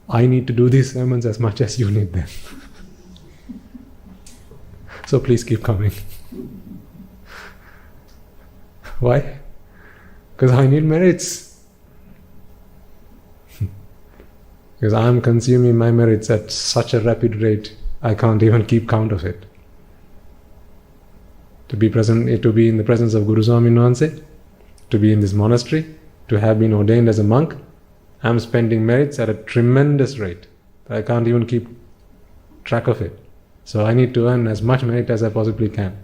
I need to do these sermons as much as you need them. So please keep coming. Why? Because I need merits. Because I am consuming my merits at such a rapid rate, I can't even keep count of it. To be in the presence of Guru Swami Nuanse, to be in this monastery, to have been ordained as a monk, I am spending merits at a tremendous rate. I can't even keep track of it. So I need to earn as much merit as I possibly can.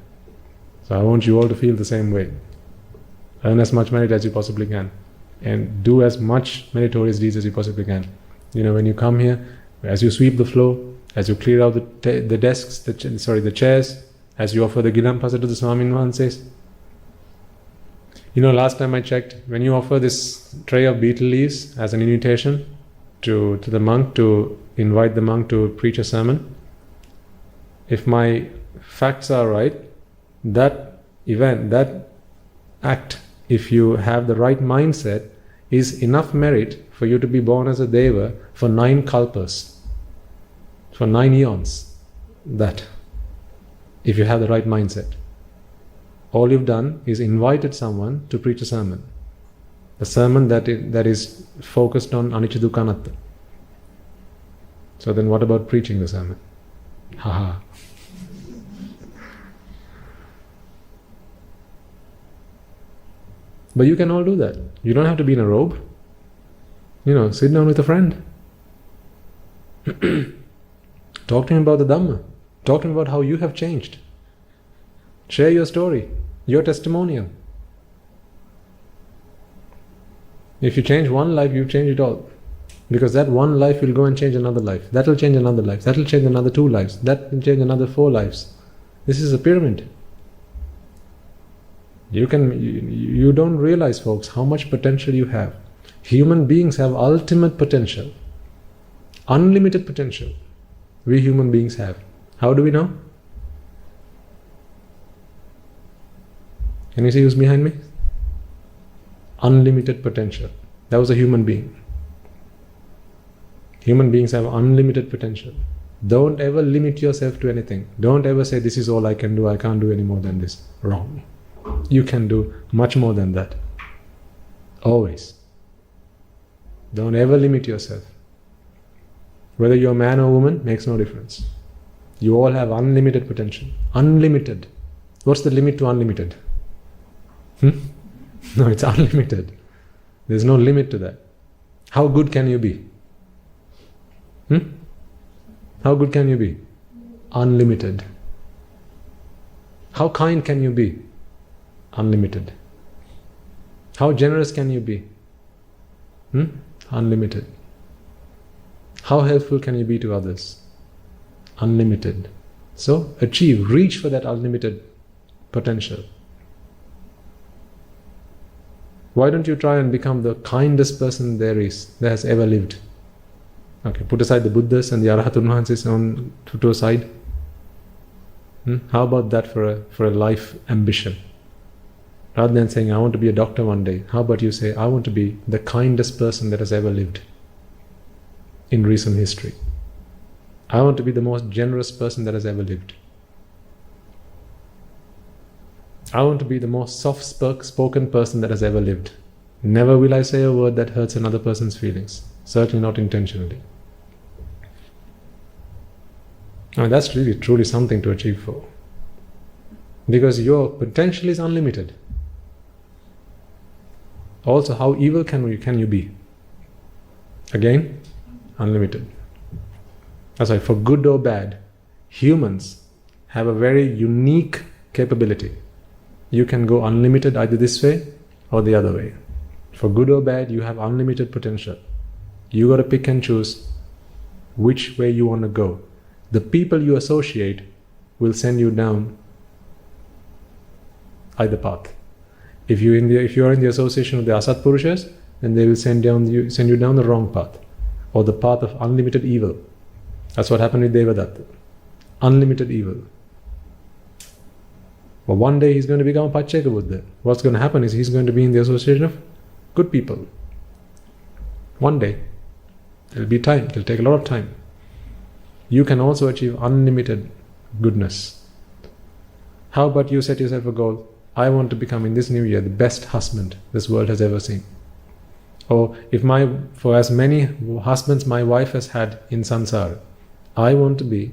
So I want you all to feel the same way. Earn as much merit as you possibly can. And do as much meritorious deeds as you possibly can. When you come here, as you sweep the floor, as you clear out the desks, the chairs, as you offer the Gilampasa to the Swami Nuanses. Last time I checked, when you offer this tray of betel leaves as an invitation to the monk, to invite the monk to preach a sermon, if my facts are right, that event, that act, if you have the right mindset, is enough merit for you to be born as a Deva for 9 kalpas, for 9 eons. That, if you have the right mindset. All you've done is invited someone to preach a sermon. A sermon that is focused on anicca dukkha anatta. So then what about preaching the sermon? Haha. But you can all do that. You don't have to be in a robe. Sit down with a friend. Talk to him about the Dhamma. Talk to him about how you have changed. Share your story, your testimonial. If you change one life, you've changed it all. Because that one life will go and change another life. That will change another life. That will change another 2 lives. That will change another 4 lives. This is a pyramid. You don't realize, folks, how much potential you have. Human beings have ultimate potential. Unlimited potential. We human beings have. How do we know? Can you see who's behind me? Unlimited potential. That was a human being. Human beings have unlimited potential. Don't ever limit yourself to anything. Don't ever say, this is all I can do, I can't do any more than this. Wrong. You can do much more than that. Always. Don't ever limit yourself. Whether you're a man or woman, makes no difference. You all have unlimited potential. Unlimited. What's the limit to unlimited? No, it's unlimited. There's no limit to that. How good can you be? How good can you be? Unlimited. How kind can you be? Unlimited. How generous can you be? Unlimited. How helpful can you be to others? Unlimited. So reach for that unlimited potential. Why don't you try and become the kindest person there has ever lived? Okay, put aside the Buddhists and the Arhatun Mahansis to a side. How about that for a life ambition? Rather than saying, I want to be a doctor one day, how about you say, I want to be the kindest person that has ever lived in recent history. I want to be the most generous person that has ever lived. I want to be the most soft-spoken person that has ever lived. Never will I say a word that hurts another person's feelings. Certainly not intentionally. That's really, truly something to achieve for. Because your potential is unlimited. Also, how evil can you be? Again, unlimited. That's why, for good or bad, humans have a very unique capability. You can go unlimited either this way or the other way. For good or bad, you have unlimited potential. You got to pick and choose which way you want to go. The people you associate will send you down either path. If you are in the association of the Asat Purushas, then they will send you down the wrong path, or the path of unlimited evil. That's what happened with Devadatta. Unlimited evil. But one day he's going to become a Pacheka Buddha. What's going to happen is he's going to be in the association of good people. One day. There'll be time. It'll take a lot of time. You can also achieve unlimited goodness. How about you set yourself a goal? I want to become in this new year the best husband this world has ever seen. Or for as many husbands my wife has had in samsara, I want to be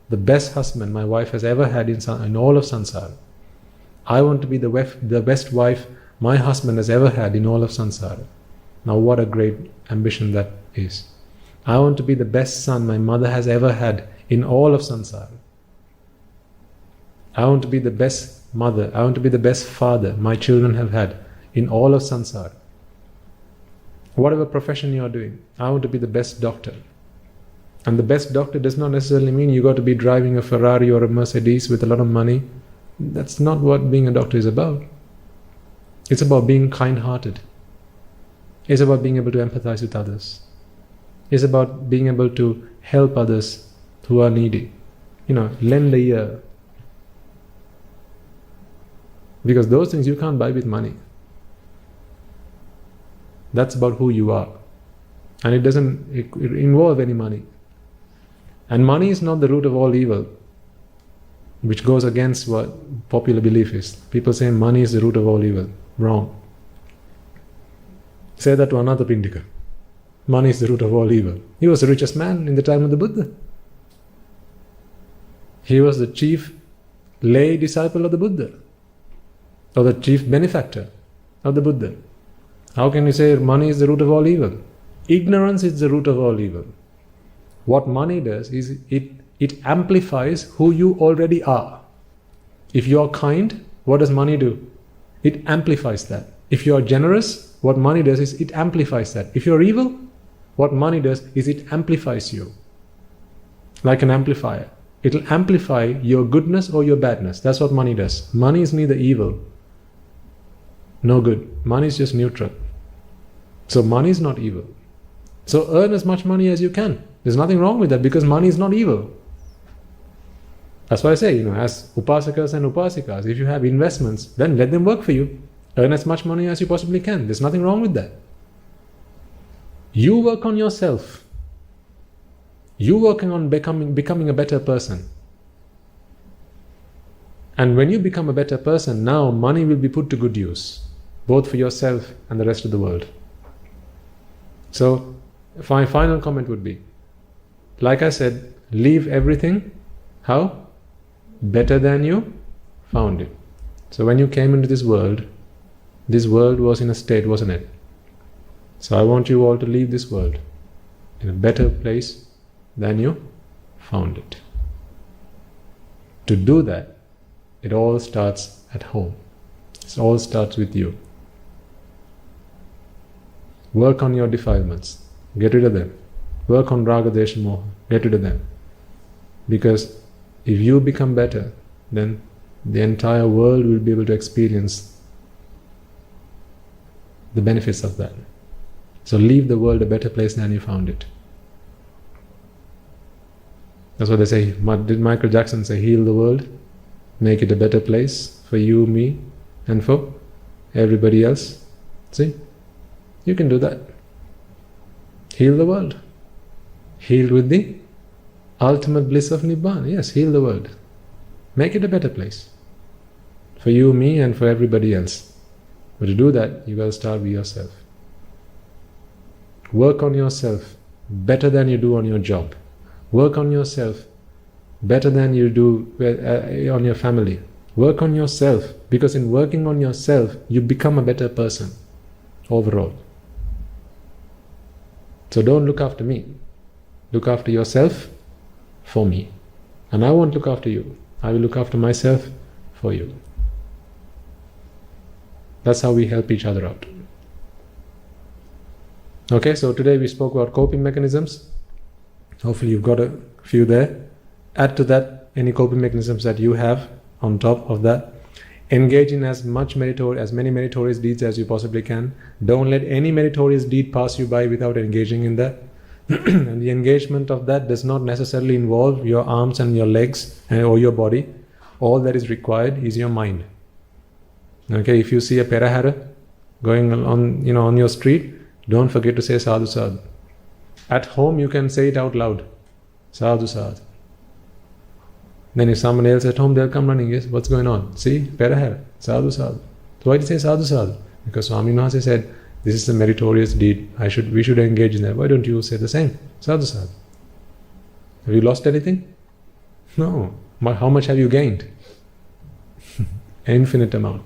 the best husband my wife has ever had in all of samsara. I want to be the best wife my husband has ever had in all of samsara. Now what a great ambition that is. I want to be the best son my mother has ever had in all of samsara. I want to be the best mother, I want to be the best father my children have had in all of samsara. Whatever profession you are doing, I want to be the best doctor. And the best doctor does not necessarily mean you got to be driving a Ferrari or a Mercedes with a lot of money. That's not what being a doctor is about. It's about being kind-hearted. It's about being able to empathize with others. It's about being able to help others who are needy. Lend a ear. Because those things you can't buy with money. That's about who you are. And it doesn't involve any money. And money is not the root of all evil, which goes against what popular belief is. People say money is the root of all evil. Wrong. Say that to Anatha Pindika. Money is the root of all evil. He was the richest man in the time of the Buddha. He was the chief lay disciple of the Buddha, or the chief benefactor of the Buddha. How can you say money is the root of all evil? Ignorance is the root of all evil. What money does is it amplifies who you already are. If you are kind, what does money do? It amplifies that. If you are generous, what money does is it amplifies that. If you are evil, what money does is it amplifies you. Like an amplifier. It'll amplify your goodness or your badness. That's what money does. Money is neither evil nor good. Money is just neutral. So money is not evil. So earn as much money as you can. There's nothing wrong with that because money is not evil. That's why I say, as upasakas and upasikas, if you have investments, then let them work for you. Earn as much money as you possibly can. There's nothing wrong with that. You work on yourself. You working on becoming a better person. And when you become a better person, now money will be put to good use, both for yourself and the rest of the world. So, my final comment would be, like I said, leave everything, how? Better than you found it. So when you came into this world was in a state, wasn't it? So I want you all to leave this world in a better place than you found it. To do that, it all starts at home. It all starts with you. Work on your defilements. Get rid of them. Work on raga, desha, moha. Get rid of them. Because if you become better, then the entire world will be able to experience the benefits of that. So leave the world a better place than you found it. That's what they say. Did Michael Jackson say, heal the world, make it a better place for you, me, and for everybody else? See? You can do that. Heal the world. Heal with the ultimate bliss of Nibbana. Yes, heal the world. Make it a better place. For you, me, and for everybody else. But to do that, you got to start with yourself. Work on yourself better than you do on your job. Work on yourself better than you do on your family. Work on yourself, because in working on yourself, you become a better person overall. So don't look after me. Look after yourself for me. And I won't look after you. I will look after myself for you. That's how we help each other out. Okay, so today we spoke about coping mechanisms. Hopefully you've got a few there. Add to that any coping mechanisms that you have on top of that. Engage in as many meritorious deeds as you possibly can. Don't let any meritorious deed pass you by without engaging in that. And the engagement of that does not necessarily involve your arms and your legs or your body. All that is required is your mind. Okay, if you see a perahara going on your street, don't forget to say sadhu sadhu. At home you can say it out loud. Sadhu, sadhu. Then if someone else at home, they'll come running. Yes, what's going on? See, Perahara, sadhu, sadhu. So why did you say sadhu, sadhu? Because Swami Mahasi said, this is a meritorious deed. We should engage in that. Why don't you say the same? Sadhu, sadhu. Have you lost anything? No. How much have you gained? An infinite amount.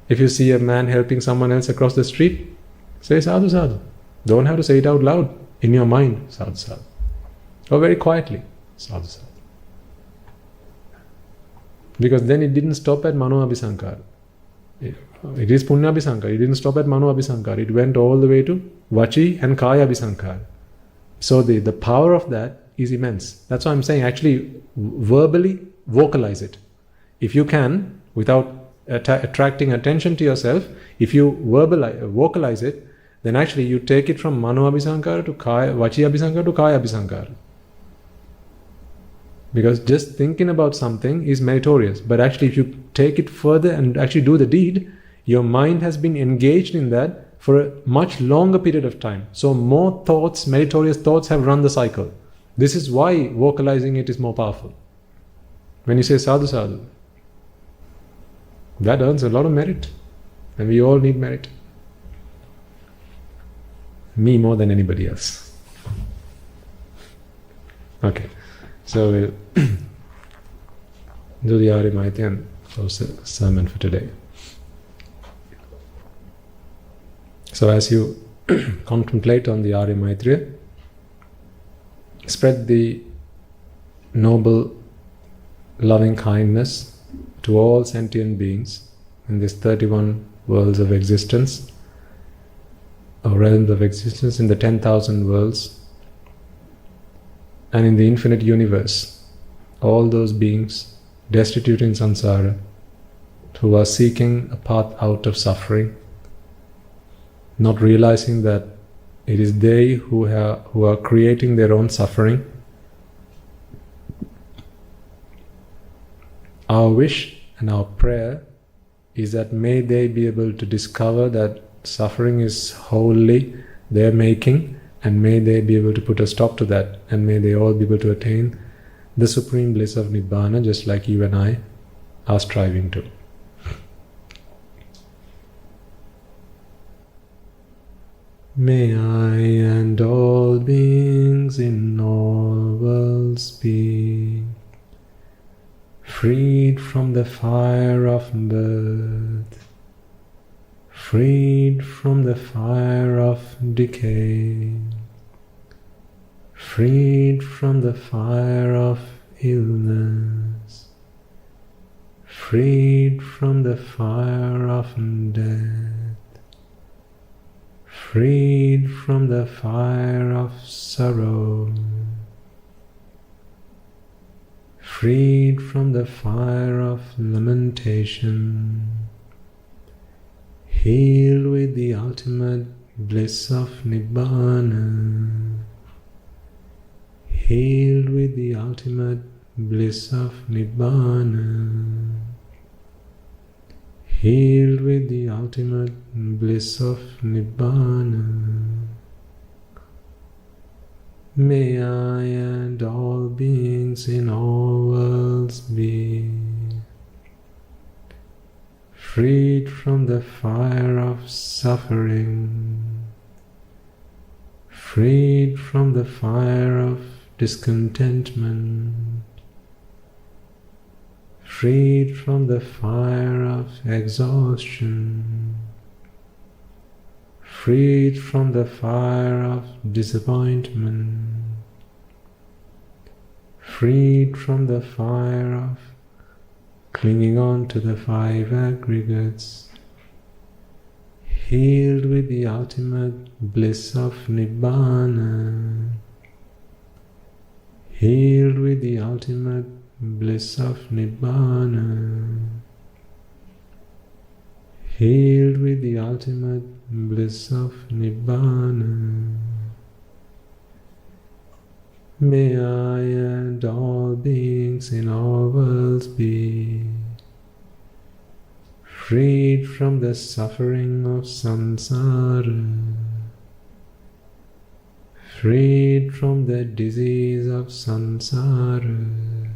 If you see a man helping someone else across the street, say sadhu, sadhu. Don't have to say it out loud. In your mind, sadhu, sadhu. Or very quietly, sadhu, sadhu. Because then it didn't stop at Mano Abhisankara. It is Punya Abhisankara. It didn't stop at Mano Abhisankara. It went all the way to Vachi and Kaya Abhisankara. So the power of that is immense. That's why I'm saying actually verbally vocalize it. If you can, without attracting attention to yourself, if you vocalize it, then actually you take it from Mano Abhisankara to Kaya, Vachi Abhisankara to Kaya Abhisankara. Because just thinking about something is meritorious. But actually if you take it further and actually do the deed, your mind has been engaged in that for a much longer period of time. So more thoughts, meritorious thoughts have run the cycle. This is why vocalizing it is more powerful. When you say sadhu, sadhu, that earns a lot of merit. And we all need merit. Me more than anybody else. Okay. So we'll do the Arya Maitri and close the sermon for today. So as you contemplate on the Arya Maitri, spread the noble loving kindness to all sentient beings in these 31 worlds of existence, or realms of existence, in the 10,000 worlds, and in the infinite universe, all those beings destitute in samsara, who are seeking a path out of suffering, not realizing that it is they who are creating their own suffering. Our wish and our prayer is that may they be able to discover that suffering is wholly their making, and may they be able to put a stop to that, and may they all be able to attain the supreme bliss of Nibbana, just like you and I are striving to. May I and all beings in all worlds be freed from the fire of birth, freed from the fire of decay, freed from the fire of illness, freed from the fire of death, freed from the fire of sorrow, freed from the fire of lamentation, healed with the ultimate bliss of Nibbana, healed with the ultimate bliss of Nibbana, healed with the ultimate bliss of Nibbana. May I and all beings in all worlds be freed from the fire of suffering, freed from the fire of discontentment, freed from the fire of exhaustion, freed from the fire of disappointment, freed from the fire of clinging on to the five aggregates, healed with the ultimate bliss of Nibbana, healed with the ultimate bliss of Nibbana, healed with the ultimate bliss of Nibbana. May I and all beings in all worlds be freed from the suffering of samsara, freed from the disease of samsara,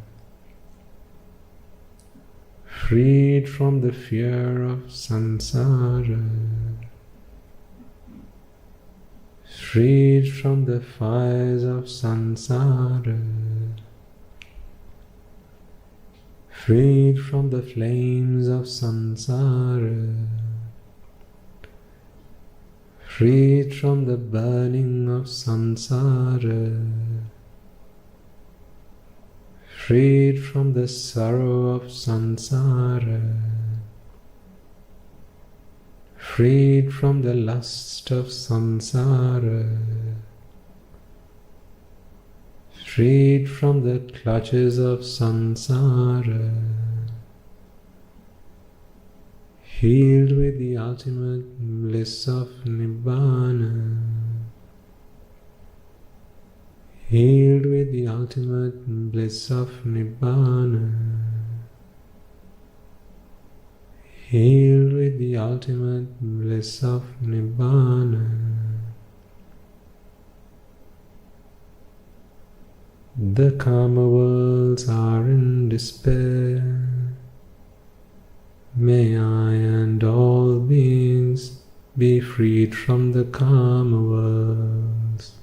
freed from the fear of samsara, freed from the fires of samsara, freed from the flames of samsara, freed from the burning of samsara, freed from the sorrow of samsara, freed from the lust of samsara, freed from the clutches of samsara, healed with the ultimate bliss of Nibbana, healed with the ultimate bliss of Nibbana, healed with the ultimate bliss of Nibbana. The karma worlds are in despair. May I and all beings be freed from the karma worlds.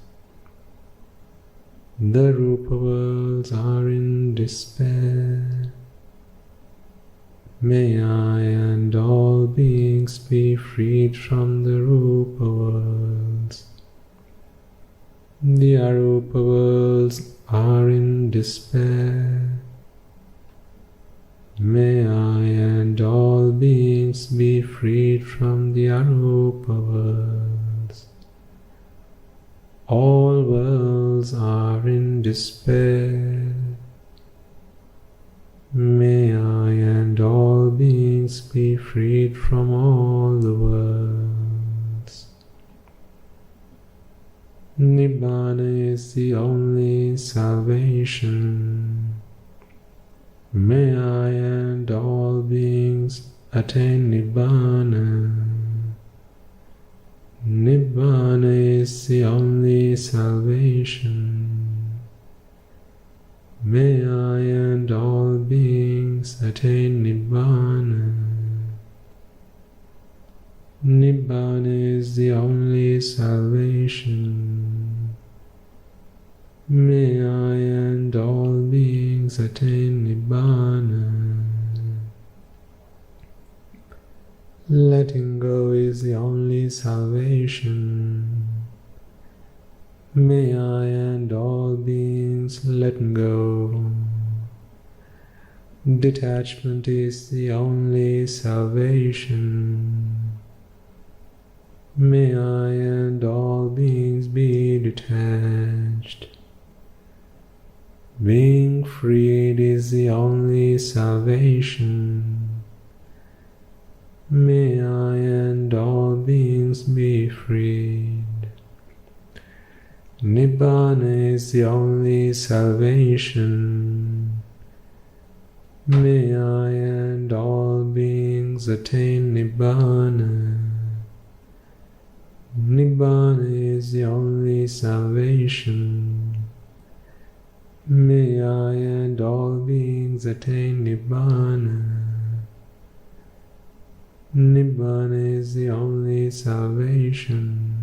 The rupa worlds are in despair. May I and all beings be freed from the rupa worlds. The arupa worlds are in despair. May I and all beings be freed from the arupa worlds. All worlds are in despair. May I and all beings be freed from all the worlds. Nibbana is the only salvation. May I and all beings attain Nibbana. Nibbana is the only salvation. May I and all beings attain Nibbana. Nibbana is the only salvation. May I and all beings attain Nibbana. Letting go is the only salvation. May I and all beings let go. Detachment is the only salvation. May I and all beings be detached. Being freed is the only salvation. May I and all beings be freed. Nibbana is the only salvation. May I and all beings attain Nibbana. Nibbana is the only salvation. May I and all beings attain Nibbana. Nibbana is the only salvation.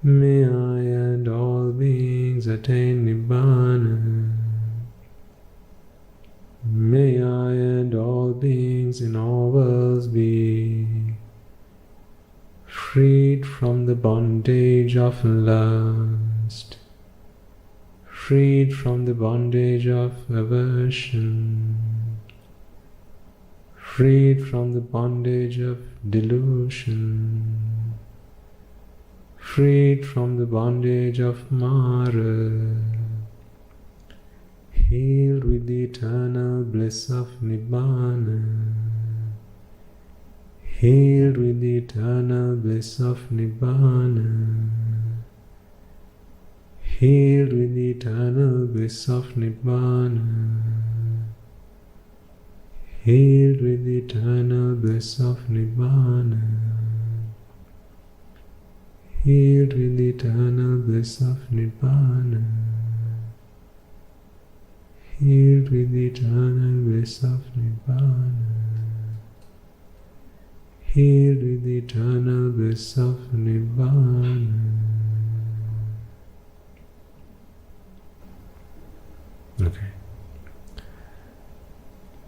May I and all beings attain Nibbana. May I and all beings in all worlds be freed from the bondage of lust, freed from the bondage of aversion, freed from the bondage of delusion, freed from the bondage of Mara, healed with the eternal bliss of Nibbana, healed with the eternal bliss of Nibbana, healed with the eternal bliss of Nibbana, healed with the eternal bliss of Nibbana, healed with the eternal bliss of Nibbana, healed with the eternal bliss of Nibbana, healed with the eternal bliss of Nibbana. Okay.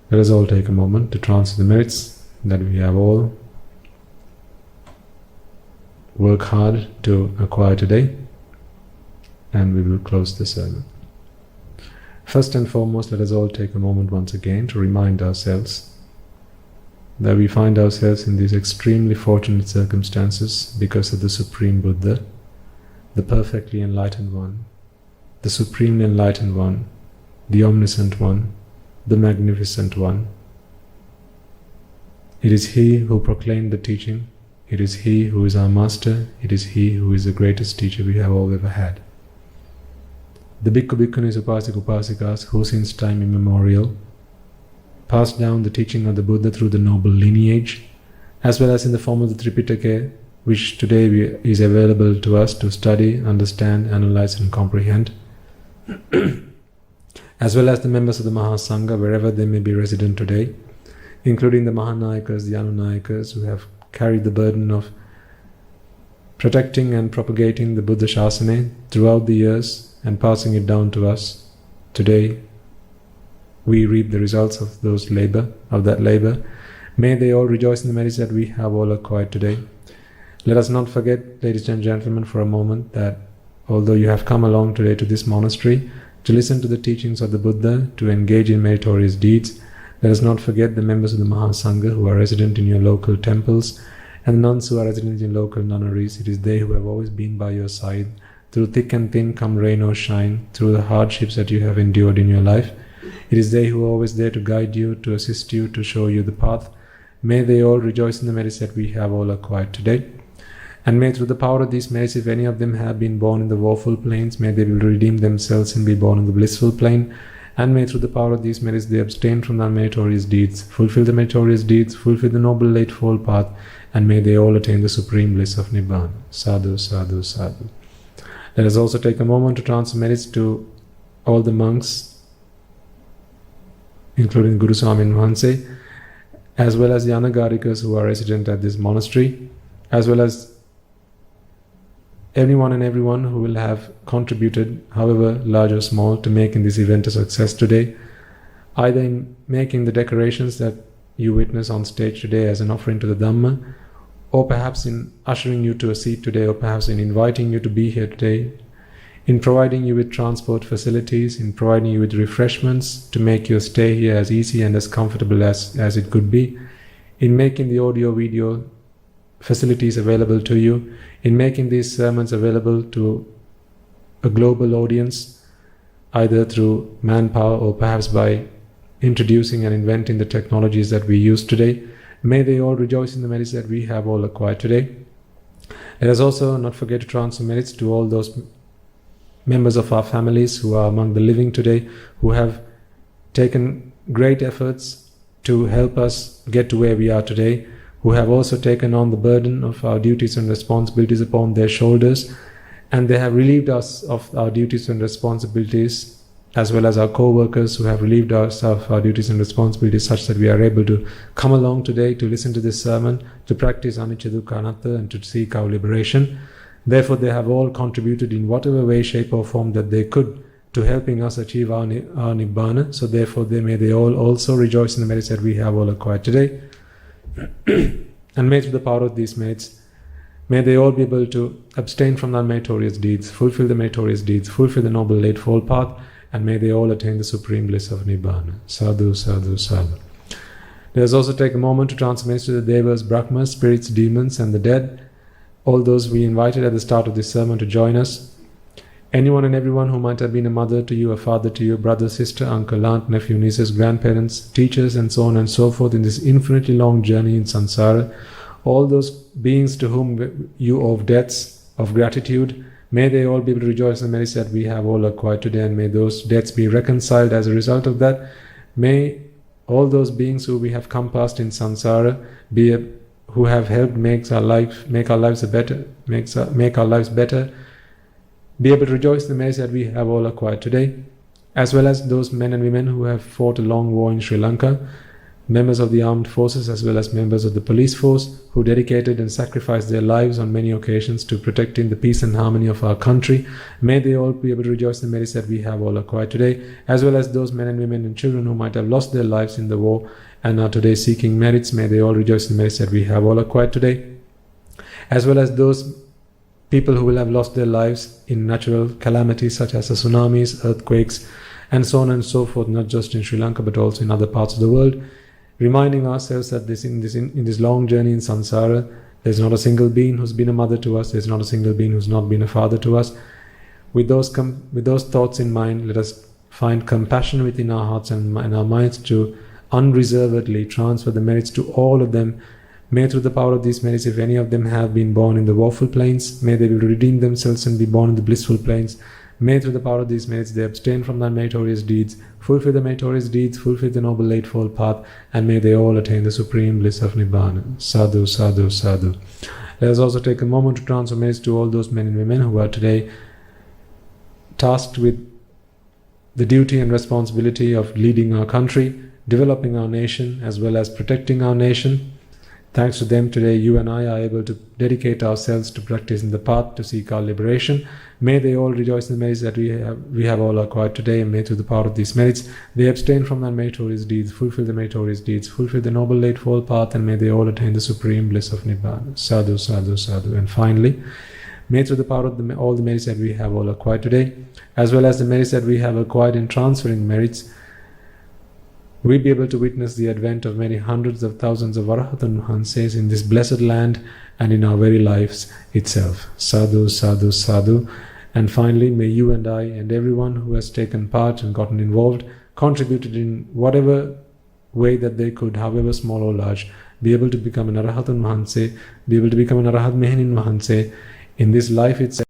Let us all take a moment to transfer the merits that we have all worked hard to acquire today, and we will close the sermon. First and foremost, let us all take a moment once again to remind ourselves that we find ourselves in these extremely fortunate circumstances because of the Supreme Buddha, the perfectly enlightened one, the supremely enlightened one, the omniscient one, the magnificent one. It is He who proclaimed the teaching. It is He who is our master. It is He who is the greatest teacher we have all ever had. The Bhikkhu Bhikkhunis Upasika Upasikas who since time immemorial passed down the teaching of the Buddha through the noble lineage, as well as in the form of the Tripitaka, which today is available to us to study, understand, analyze and comprehend, as well as the members of the Mahasangha wherever they may be resident today, including the Mahanayakas, the Anunayakas, who have carried the burden of protecting and propagating the Buddha Shasana throughout the years and passing it down to us. Today, we reap the results of that labor. May they all rejoice in the merits that we have all acquired today. Let us not forget, ladies and gentlemen, for a moment that although you have come along today to this monastery to listen to the teachings of the Buddha, to engage in meritorious deeds, let us not forget the members of the Mahasangha who are resident in your local temples and the nuns who are resident in local nunneries. It is they who have always been by your side through thick and thin, come rain or shine, through the hardships that you have endured in your life. It is they who are always there to guide you, to assist you, to show you the path. May they all rejoice in the merits that we have all acquired today. And may through the power of these merits, if any of them have been born in the woeful planes, may they will redeem themselves and be born in the blissful plane. And may through the power of these merits they abstain from their meritorious deeds, fulfill the meritorious deeds, fulfill the noble eightfold path, and may they all attain the supreme bliss of Nibbana. Sadhu, sadhu, sadhu. Let us also take a moment to transfer merits to all the monks, including Guru Swami and Mahanse, as well as the Anagarikas who are resident at this monastery, as well as anyone and everyone who will have contributed, however large or small, to making this event a success today, either in making the decorations that you witness on stage today as an offering to the Dhamma, or perhaps in ushering you to a seat today, or perhaps in inviting you to be here today, in providing you with transport facilities, in providing you with refreshments to make your stay here as easy and as comfortable as it could be, in making the audio-video facilities available to you, in making these sermons available to a global audience, either through manpower or perhaps by introducing and inventing the technologies that we use today. May they all rejoice in the merits that we have all acquired today. Let us also not forget to transfer merits to all those members of our families who are among the living today, who have taken great efforts to help us get to where we are today, who have also taken on the burden of our duties and responsibilities upon their shoulders, and they have relieved us of our duties and responsibilities, as well as our co-workers who have relieved us of our duties and responsibilities, such that we are able to come along today to listen to this sermon, to practice anicca dukkha anatta, and to seek our liberation. Therefore, they have all contributed in whatever way, shape or form that they could to helping us achieve our Nibbana. So therefore, may they all also rejoice in the merits that we have all acquired today. And may through the power of these merits, may they all be able to abstain from non-meritorious deeds, fulfill the meritorious deeds, fulfill the noble eightfold path, and may they all attain the supreme bliss of Nibbana. Sadhu, sadhu, sadhu. Let us also take a moment to transfer merits to the Devas, Brahmas, spirits, demons, and the dead, all those we invited at the start of this sermon to join us. Anyone and everyone who might have been a mother to you, a father to you, brother, sister, uncle, aunt, nephew, nieces, grandparents, teachers, and so on and so forth in this infinitely long journey in samsara, all those beings to whom you owe debts of gratitude, may they all be able to rejoice in the merits that we have all acquired today, and may those debts be reconciled as a result of that. May all those beings who we have come past in samsara be who have helped make our lives better, be able to rejoice in the merits that we have all acquired today, as well as those men and women who have fought a long war in Sri Lanka, members of the armed forces as well as members of the police force who dedicated and sacrificed their lives on many occasions to protecting the peace and harmony of our country. May they all be able to rejoice in the merits that we have all acquired today, as well as those men and women and children who might have lost their lives in the war and are today seeking merits. May they all rejoice in the merits that we have all acquired today, as well as those people who will have lost their lives in natural calamities such as the tsunamis, earthquakes, and so on and so forth, not just in Sri Lanka but also in other parts of the world, reminding ourselves that in this long journey in samsara, there's not a single being who's been a mother to us, there's not a single being who's not been a father to us. With those thoughts in mind, let us find compassion within our hearts and our minds to unreservedly transfer the merits to all of them. May through the power of these merits, if any of them have been born in the woeful planes, may they redeem themselves and be born in the blissful planes. May through the power of these merits they abstain from their meritorious deeds, fulfill the meritorious deeds, fulfill the noble eightfold path, and may they all attain the supreme bliss of Nibbana. Sadhu, sadhu, sadhu. Let us also take a moment to transfer merits to all those men and women who are today tasked with the duty and responsibility of leading our country, developing our nation, as well as protecting our nation. Thanks to them, today you and I are able to dedicate ourselves to practicing the path to seek our liberation. May they all rejoice in the merits that we have all acquired today, and may through the power of these merits they abstain from their meritorious deeds, fulfill the meritorious deeds, fulfill the noble eightfold path, and may they all attain the supreme bliss of Nibbana. Sadhu, sadhu, sadhu. And finally, may through the power of all the merits that we have all acquired today, as well as the merits that we have acquired in transferring merits, we be able to witness the advent of many hundreds of thousands of Arahatan Mahanses in this blessed land and in our very lives itself. Sadhu, sadhu, sadhu. And finally, may you and I and everyone who has taken part and gotten involved, contributed in whatever way that they could, however small or large, be able to become an Arahatan Mahanse, be able to become an Arahat Mehenin Mahanse in this life itself.